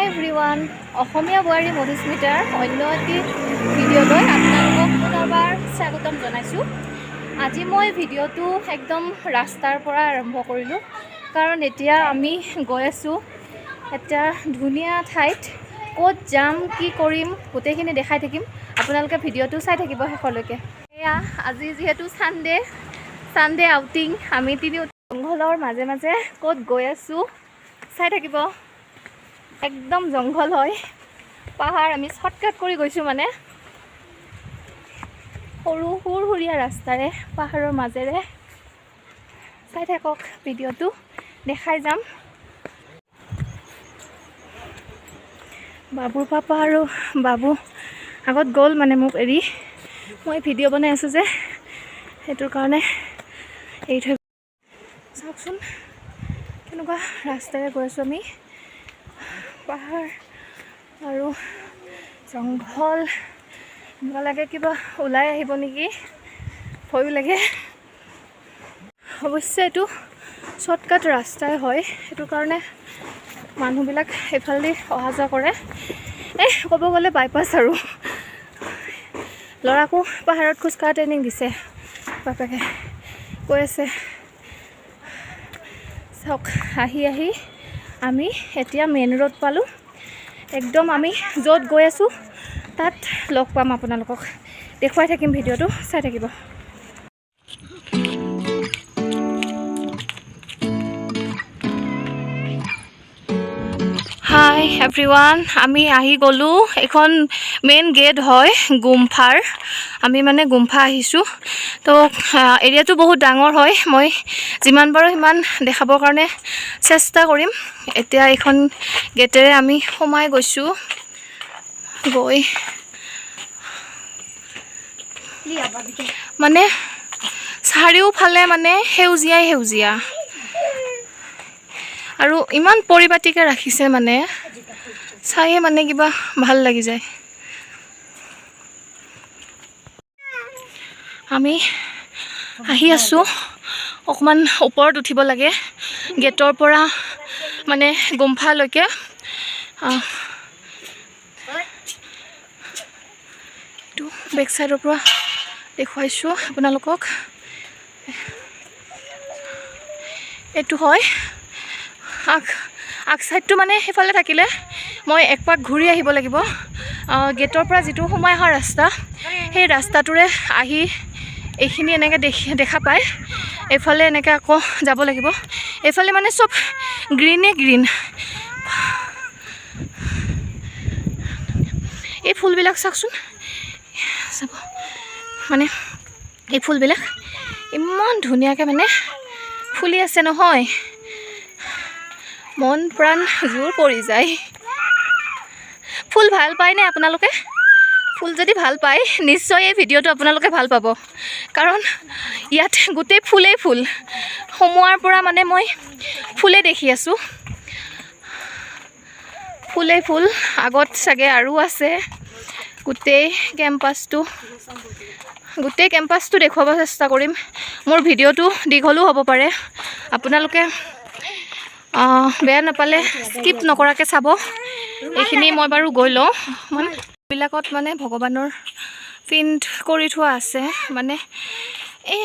Everyone অসমীয়া বোৱাৰী মধুস্মিতাৰ অন্য এটি ভিডিঅ'লৈ আপোনালোকক পুনৰবাৰ স্বাগতম জনাইছোঁ। আজি মই ভিডিঅ'টো একদম ৰাস্তাৰ পৰা আৰম্ভ কৰিলোঁ, কাৰণ এতিয়া আমি গৈ আছোঁ এটা ধুনীয়া ঠাইত। ক'ত যাম, কি কৰিম, গোটেইখিনি দেখাই থাকিম। আপোনালোকে ভিডিঅ'টো চাই থাকিব শেষলৈকে। এয়া আজি যিহেতু ছানডে আউটিং, আমি তিনি জংঘলৰ মাজে মাজে ক'ত গৈ আছোঁ চাই থাকিব। একদম জংঘল হয়, পাহাৰ। আমি শৰ্টকাট কৰি গৈছোঁ, মানে সৰু সুৰসুৰীয়া ৰাস্তাৰে পাহাৰৰ মাজেৰে। চাই থাকক, ভিডিঅ'টো দেখাই যাম। বাবুৰ পাপা আৰু বাবু আগত গ'ল, মানে মোক এৰি। মই ভিডিঅ' বনাই আছোঁ যে, সেইটোৰ কাৰণে এৰি থৈ। চাওকচোন কেনেকুৱা ৰাস্তাৰে গৈ আছোঁ আমি। পাহাৰ আৰু জংঘল, এনেকুৱা লাগে কিবা ওলাই আহিব নেকি, ভয়ো লাগে। অৱশ্যে এইটো শ্বৰ্টকাট ৰাস্তাই হয়, সেইটো কাৰণে মানুহবিলাক এইফালেদি অহা যোৱা কৰে। ক'ব গ'লে বাইপাছ আৰু। ল'ৰাকো পাহাৰত খোজকঢ়া ট্ৰেইনিং দিছে বাপেকে, কৈ আছে। চাওক, আহি আমি এতিয়া মেইন ৰোড পালোঁ। একদম আমি য'ত গৈ আছোঁ তাত লগ পাম আপোনালোকক। দেখুৱাই থাকিম, ভিডিঅ'টো চাই থাকিব। হাই এভৰিৱান, আমি আহি গ'লোঁ। এখন মেইন গেট হয় গুম্ফাৰ। আমি মানে গুম্ফা আহিছোঁ। তো এৰিয়াটো বহুত ডাঙৰ হয়। মই যিমান পাৰোঁ সিমান দেখাবৰ কাৰণে চেষ্টা কৰিম। এতিয়া এইখন গেটেৰে আমি সোমাই গৈছোঁ। গৈ মানে চাৰিওফালে মানে সেউজীয়া আৰু ইমান পৰিপাটিকৈ ৰাখিছে, মানে চায়ে মানে কিবা ভাল লাগি যায়। আমি আহি আছোঁ, অকণমান ওপৰত উঠিব লাগে গেটৰ পৰা, মানে গুম্ফালৈকে। এইটো বেক চাইডৰ পৰা দেখুৱাইছোঁ আপোনালোকক। এইটো হয় আগ চাইডটো, মানে সেইফালে থাকিলে মই এক পাক ঘূৰি আহিব লাগিব। গেটৰ পৰা যিটো সোমাই অহা ৰাস্তা, সেই ৰাস্তাটোৰে আহি এইখিনি এনেকৈ দেখা পায়। এইফালে এনেকৈ আকৌ যাব লাগিব। এইফালে মানে চব গ্ৰীণ। এই ফুলবিলাক চাওকচোন, চাব, মানে এই ফুলবিলাক ইমান ধুনীয়াকৈ মানে ফুলি আছে নহয়, মন প্ৰাণ জোৰ পৰি যায়। ফুল ভাল পায়নে আপোনালোকে? ফুল যদি ভাল পায়, নিশ্চয় এই ভিডিঅ'টো আপোনালোকে ভাল পাব, কাৰণ ইয়াত গোটেই ফুলেই ফুল। সোমোৱাৰ পৰা মানে মই ফুলে দেখি আছোঁ, ফুলেই ফুল। আগত চাগে আৰু আছে। গোটেই কেম্পাছটো দেখুৱাব চেষ্টা কৰিম। মোৰ ভিডিঅ'টো দীঘলো হ'ব পাৰে, আপোনালোকে বেয়া নাপালে স্কিপ নকৰাকৈ চাব। এইখিনি মই বাৰু গৈ লওঁ। এইবিলাকত মানে ভগৱানৰ প্ৰিণ্ট কৰি থোৱা আছে। মানে এই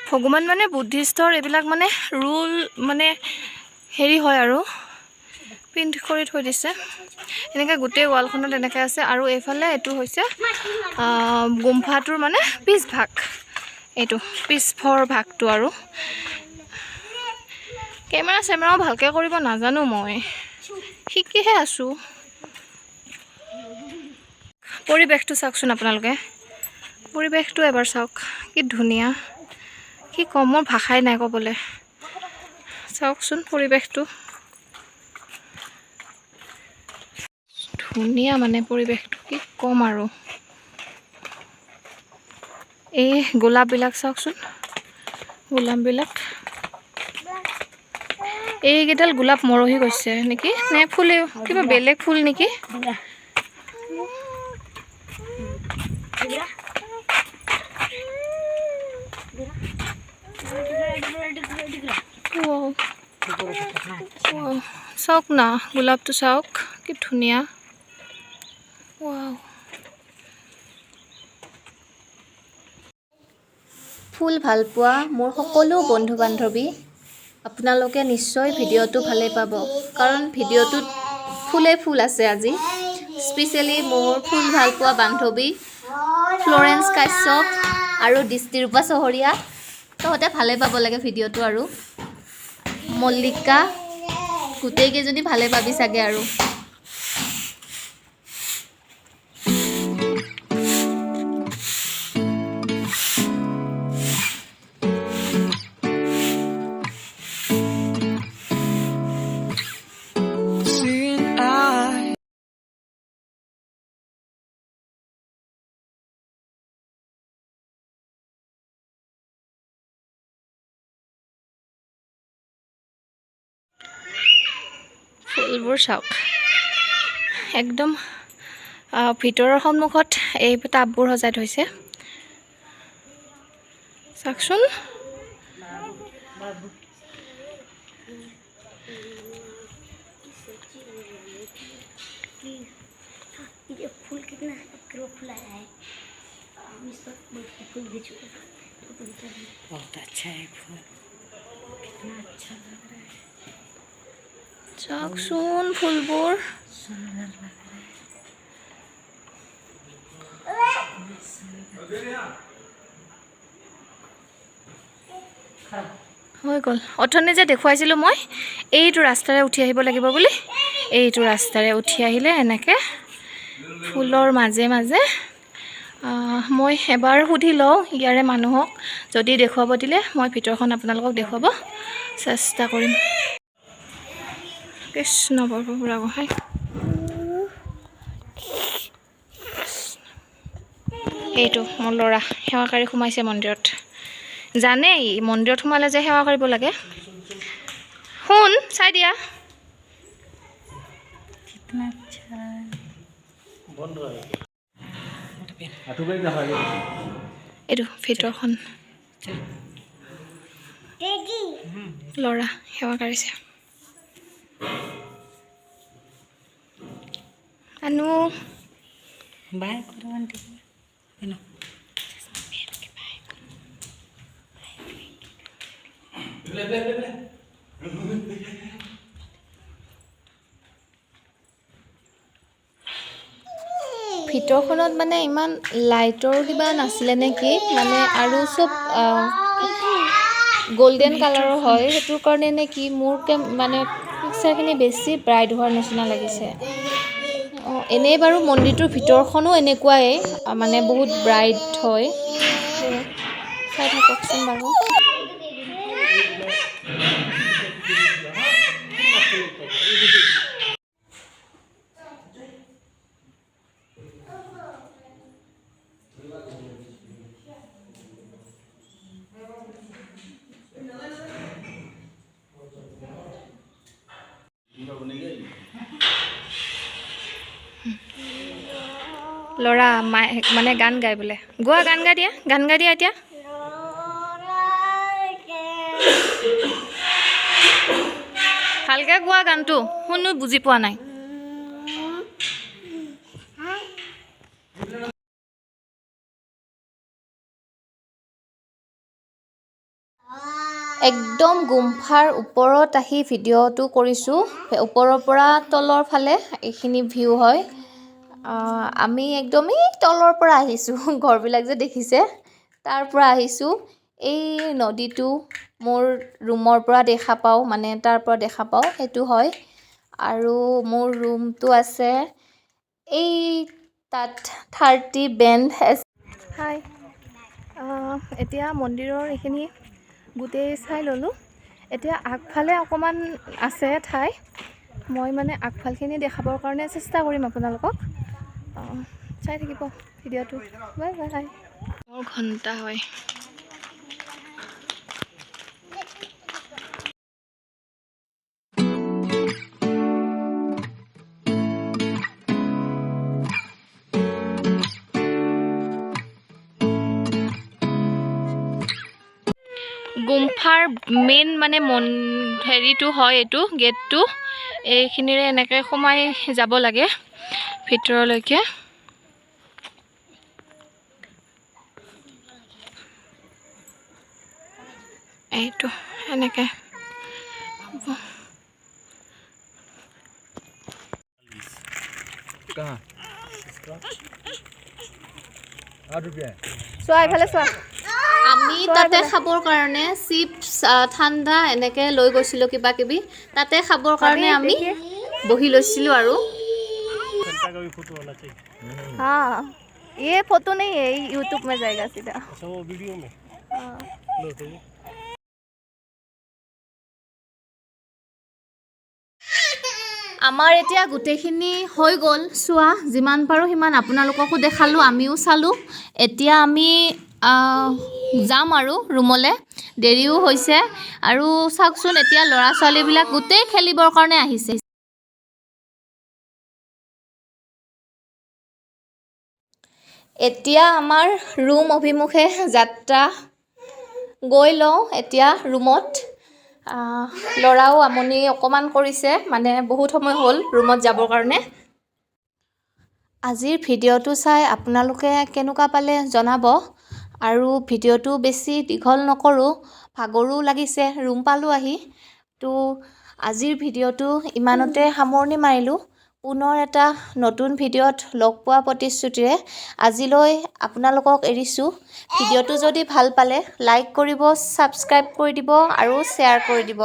ভগৱান মানে বুদ্ধিষ্টৰ এইবিলাক মানে ৰুল, মানে হেৰি হয় আৰু প্ৰিণ্ট কৰি থৈ দিছে। এনেকৈ গোটেই ৱালখনত এনেকৈ আছে। আৰু এইফালে এইটো হৈছে গুম্ফাটোৰ মানে পিছভাগ, এইটো পিছৰ ভাগটো। আৰু কেমেৰাও ভালকৈ কৰিব নাজানো, মই শিকিহে আছোঁ। পৰিৱেশটো চাওকচোন আপোনালোকে, পৰিৱেশটো এবাৰ চাওক, কি ধুনীয়া। কি ক'ম, মোৰ ভাষাই নাই ক'বলৈ। চাওকচোন পৰিৱেশটো, ধুনীয়া মানে পৰিৱেশটো, কি ক'ম আৰু। এই গোলাপবিলাক চাওকচোন, গোলাপবিলাক, এইকেইডাল গোলাপ মৰহি গৈছে নেকি, নে ফুলে কিবা বেলেগ ফুল নেকি। চাওক না গোলাপটো চাওক কি ধুনীয়া ৱাও ফুল ভাল পোৱা মোৰ সকলো বন্ধু বান্ধৱী আপোনালোকে নিশ্চয় ভিডিঅ'টো ভালে পাব কাৰণ ভিডিঅ'টোত ফুল আছে আজি স্পেশালি মোৰ ফুল ভাল পোৱা বান্ধৱী ফ্লোৰেন্স কাশ্যপ আৰু দৃষ্টিৰূপা চহৰীয়া তহঁতে ভালে পাব লাগে ভিডিঅ'টো আৰু মল্লিকা গোটেই কেইজনী ভালে পাবি চাগে আৰু ফুলবোৰ চাওক একদম ভিতৰৰ সন্মুখত এই টাববোৰ সজাই থৈছে চাওকচোন ये फूल कितना किलो फूला है हम इस पर फूल भी चुके बहुत अच्छा है फूल कितना अच्छा लग रहा है চাওকচোন ফুলবোৰ सुंदर लग रहा है হৈ গ'ল অথনি যে দেখুৱাইছিলোঁ মই এইটো ৰাস্তাৰে উঠি আহিব লাগিব বুলি এইটো ৰাস্তাৰে উঠি আহিলে এনেকৈ ফুলৰ মাজে মাজে মই এবাৰ সুধি লওঁ ইয়াৰে মানুহক যদি দেখুৱাব দিলে মই ভিতৰখন আপোনালোকক দেখুৱাব চেষ্টা কৰিম কৃষ্ণ বৰপুৰা গোহাঁই এইটো মোৰ ল'ৰা সেৱাকাৰী সোমাইছে মন্দিৰত জানেই মন্দিৰত সোমালে যে সেৱা কৰিব লাগে শুন চাই দিয়া कितना अच्छा বন্ধ হয় এইটো ভিতৰখন ল'ৰা সেৱা কৰিছে আনু बाय करो आंटी नो ভিতৰখনত মানে ইমান লাইটৰ কিবা নাছিলে নেকি মানে আৰু চব গোল্ডেন কালাৰৰ হয় সেইটোৰ কাৰণে নে কি মোৰ মানে পিকচাৰখিনি বেছি ব্ৰাইট হোৱাৰ নিচিনা লাগিছে এনেই বাৰু মন্দিৰটোৰ ভিতৰখনো এনেকুৱাই মানে বহুত ব্ৰাইট হয় চাই থাককচোন বাৰু ল'ৰা মানে গান গাই বোলে গোৱা গান গাই দিয়া এতিয়া ভালকৈ গোৱা গানটো শুনো বুজি পোৱা নাই একদম গুম্ফাৰ ওপৰত আহি ভিডিঅ'টো কৰিছোঁ ওপৰৰ পৰা তলৰ ফালে এইখিনি ভিউ হয় আমি একদমেই তলৰ পৰা আহিছোঁ ঘৰবিলাক যে দেখিছে তাৰ পৰা আহিছোঁ এই নদীটো মোৰ ৰুমৰ পৰা দেখা পাওঁ মানে তাৰ পৰা দেখা পাওঁ সেইটো হয় আৰু মোৰ ৰুমটো আছে এই তাত 30 বেণ্ড হাই এতিয়া মন্দিৰৰ এইখিনি গোটেই চাই ল'লোঁ এতিয়া আগফালে অকণমান আছে ঠাই মই মানে আগফালখিনি দেখাবৰ কাৰণে চেষ্টা কৰিম আপোনালোকক চাই থাকিব ভিডিঅ'টো বাই বাই মোৰ ঘণ্টা হয় গুম্ফাৰ মেইন মানে হেৰিটো হয় এইটো গেটটো এইখিনিৰে এনেকৈ সোমাই যাব লাগে ভিতৰলৈকে এইটো এনেকৈ চোৱা এইফালে চোৱা আমি তাতে খাবৰ কাৰণে চিপছ ঠাণ্ডা এনেকৈ লৈ গৈছিলোঁ কিবা কিবি তাতে খাবৰ কাৰণে আমি বহি লৈছিলোঁ আৰু घंटा का भी फोटो वाला चाहिए। हाँ ये फोटो नहीं है यूट्यूब में जाएगा सीधा अच्छा वो वीडियो में लो तो ये। আমাৰ এতিয়া গোটেইখিনি হৈ গ'ল চোৱা যিমান পাৰোঁ সিমান আপোনালোককো দেখালোঁ আমিও চালোঁ এতিয়া আমি যাম আৰু ৰুমলৈ দেৰিও হৈছে আৰু চাওকচোন এতিয়া ল'ৰা ছোৱালীবিলাক গোটেই খেলিবৰ কাৰণে আহিছে এতিয়া আমাৰ ৰুম অভিমুখে যাত্ৰা গৈ লওঁ এতিয়া ৰুমত ল'ৰাও আমনি অকণমান কৰিছে মানে বহুত সময় হ'ল ৰুমত যাবৰ কাৰণে আজিৰ ভিডিঅ'টো চাই আপোনালোকে কেনেকুৱা পালে জনাব আৰু ভিডিঅ'টো বেছি দীঘল নকৰোঁ ভাগৰো লাগিছে ৰুম পালোঁ আহি তো আজিৰ ভিডিঅ'টো ইমানতে সামৰণি মাৰিলোঁ পুনৰ এটা নতুন ভিডিঅ'ত লগ পোৱা প্ৰতিশ্ৰুতিৰে আজিলৈ আপোনালোকক এৰিছোঁ ভিডিঅ'টো যদি ভাল পালে লাইক কৰিব ছাবস্ক্ৰাইব কৰি দিব আৰু শ্বেয়াৰ কৰি দিব